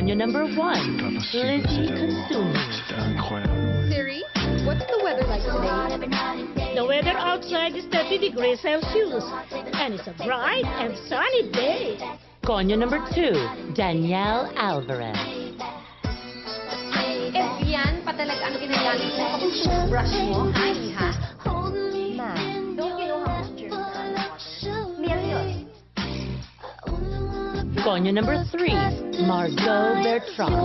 Konya number 1, Lizzie Consumi. Siri, what's the weather like today? The weather outside is 30 degrees Celsius, and it's a bright and sunny day. Konya number 2, Danielle Alvarez. Yan pa talaga ang ginagamit mo kapag toothbrush mo, ha, iha? Ma, don't you know how much germs? Millions. Konya number 3, Margot Bertrand.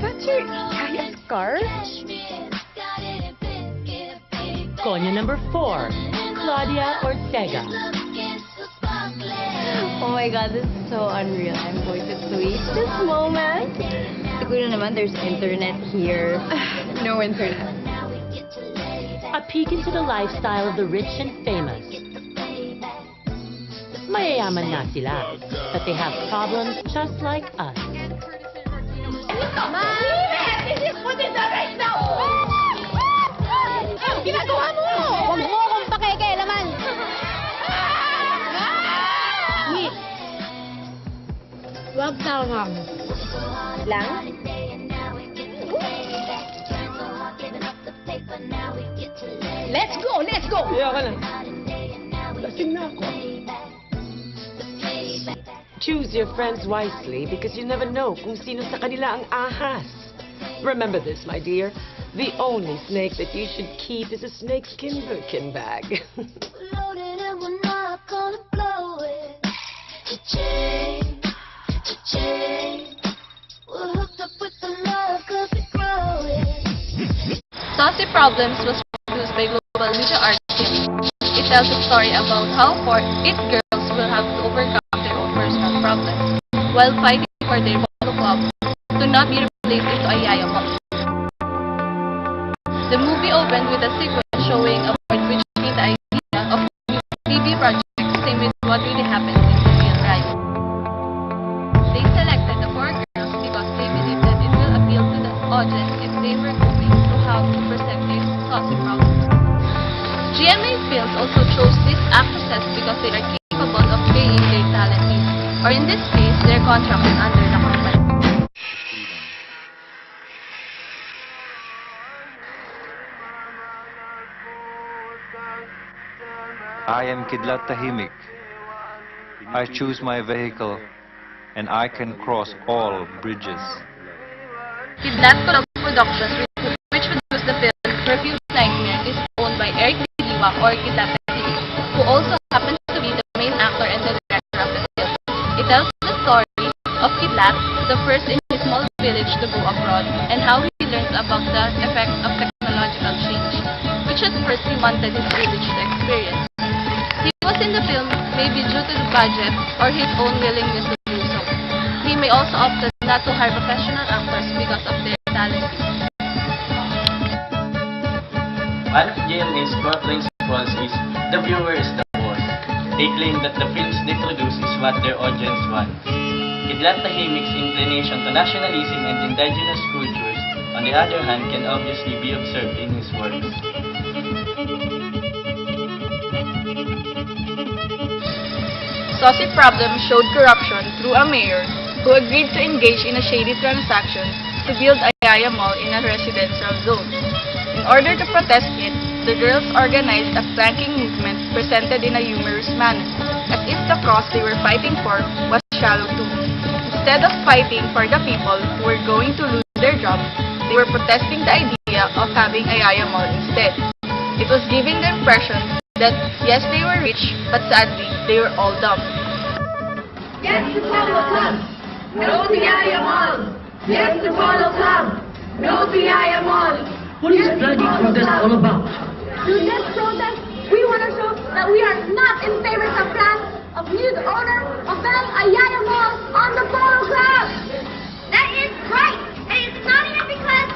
That's your giant scar? Konya number 4, Claudia Ortega. Oh my god, this is so unreal. I'm going to tweet this moment. Siguro naman there's internet here. No internet. A peek into the lifestyle of the rich and famous. Mayayaman nga sila, but they have problems just like us. Ma! This is put in the right now! Ano ginagawa mo? Huwag mo akong pakikialaman! Wag tawang. Lang? Let's go! Let's go! Kaya ka na. Lasing na ako. Choose your friends wisely because you never know kung sino sa kanila ang ahas. Remember this, my dear. The only snake that you should keep is a snakeskin Birkin bag. Loaded and we're not gonna blow it. Cha-ching, cha-ching. We're hooked up with the love 'cause we grow it. Saucy Problems was produced by Global Media Arts. It tells a story about how it girls will have to overcome their own personal problems while fighting for their follow club to not be replaced into a yaya mom. The movie opened with a sequence showing a board which made the idea of TV projects same with what really happens in real life. They selected the 4 girls because they believed that it will appeal to the audience if they were going through how to present their saucy problems. GMA Films also chose these actresses because they are capable of paying their talent fees, or in this case, their contract is under the company. I am Kidlat tahimik. I choose my vehicle, and I can cross all bridges. Kidlat Kulog Productions, which produced the film Refuse Nightmare, is owned by Eric Liwa or Kidlat tahimik, who also happens to be the main actor and the director of the film. It tells the story of Kidlat, the first in his small village to go abroad, and how he learns about the effects of technological change, which at first he wanted his village to experience. He was in the film maybe due to the budget or his own willingness to do so. He may also opt not to hire professional actors because of their talent. One of GMA's core principles is the viewer is the boss. They claim that the films they produce is what their audience wants. Kidlat tahimik's inclination to nationalism and indigenous cultures, on the other hand, can obviously be observed in his works. Saucy Problems showed corruption through a mayor who agreed to engage in a shady transaction to build a yaya mall in a residential zone. In order to protest it, the girls organized a flanking movement presented in a humorous manner, as if the cause they were fighting for was shallow too. Instead of fighting for the people who were going to lose their jobs, they were protesting the idea of having a yaya mall instead. It was giving the impression that yes, they were rich, but sadly, they were all dumb. Yes to Polo Club! No to Yaya Mall! Yes to Polo Club! No to Yaya Mall! What is this bloody protest all about? Through this protest, we want to show that we are not in favor of plans of new owner of building a Yaya Mall on the Polo Club! That is right! And it's not even because,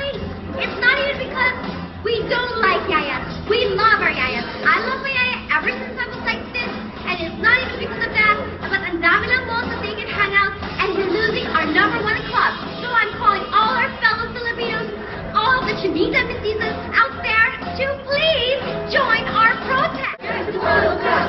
wait, it's not even because we don't like Yayas. We love our Yayas. I love my Yaya ever since I was like this. And it's not even because of that, but ang dami ng malls that they can hang out, and we're losing our #1 club. So I'm calling all our fellow Filipinos, all the Chinita mestizas out there, to please join our protest. Yes to Polo Club.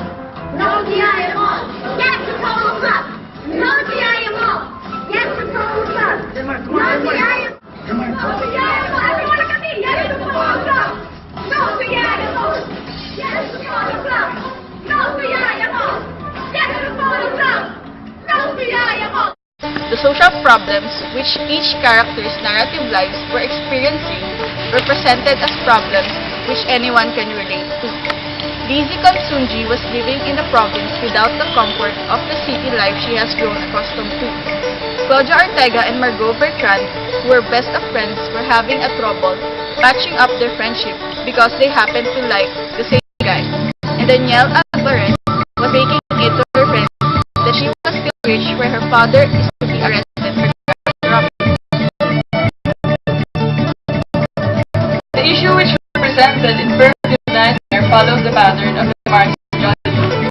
social problems which each character's narrative lives were experiencing were presented as problems which anyone can relate to. Lizzie Kansunji was living in a province without the comfort of the city life she has grown accustomed to. Claudia Ortega and Margot Bertrand, who were best of friends, were having a trouble patching up their friendship because they happened to like the same guy. And Danielle Alvarez was making it to her friends that she was still rich where her father is to be arrested for robbery. The issue which was presented in Perfume Nightmare follows the pattern of the Marxist strategy.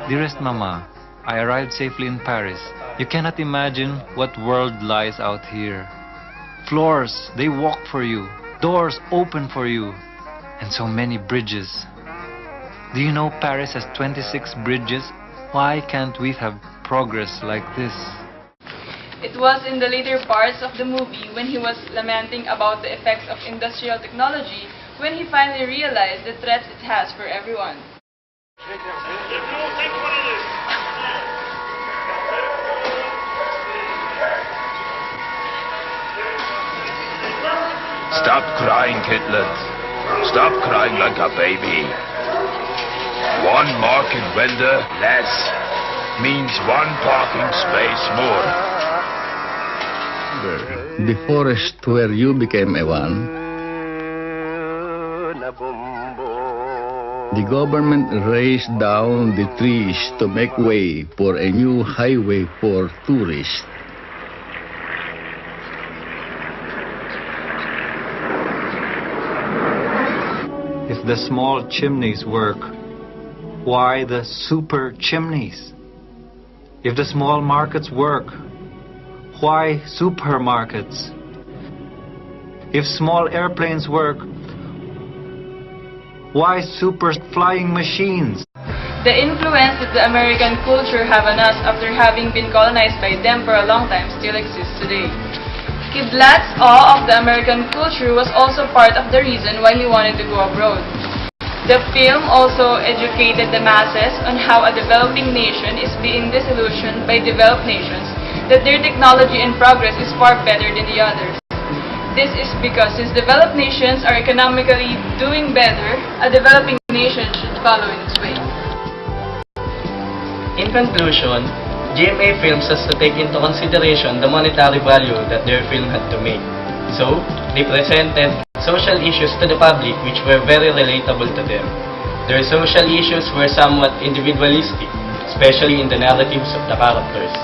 Dearest Mama, I arrived safely in Paris. You cannot imagine what world lies out here. Floors, they walk for you. Doors open for you. And so many bridges. Do you know Paris has 26 bridges? Why can't we have progress like this? It was in the later parts of the movie when he was lamenting about the effects of industrial technology when he finally realized the threats it has for everyone. Stop crying, Kidlat. Stop crying like a baby. One market vendor less means one parking space more. The forest where you became a one, the government raised down the trees to make way for a new highway for tourists. If the small chimneys work, why the super chimneys? If the small markets work, why supermarkets? If small airplanes work, why super flying machines? The influence that the American culture have on us after having been colonized by them for a long time still exists today. Kidlat's awe of the American culture was also part of the reason why he wanted to go abroad. The film also educated the masses on how a developing nation is being disillusioned by developed nations, that their technology and progress is far better than the others. This is because since developed nations are economically doing better, a developing nation should follow in its way. In conclusion, GMA Films has to take into consideration the monetary value that their film had to make. So, they presented social issues to the public which were very relatable to them. Their social issues were somewhat individualistic, especially in the narratives of the characters.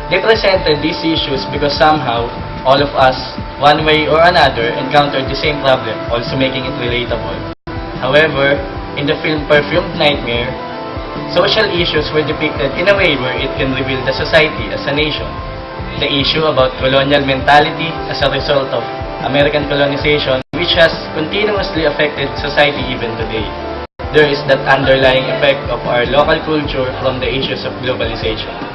They presented these issues because somehow, all of us, one way or another, encountered the same problem, also making it relatable. However, in the film Perfumed Nightmare, social issues were depicted in a way where it can reveal the society as a nation. The issue about colonial mentality as a result of American colonization, which has continuously affected society even today. There is that underlying effect of our local culture from the issues of globalization.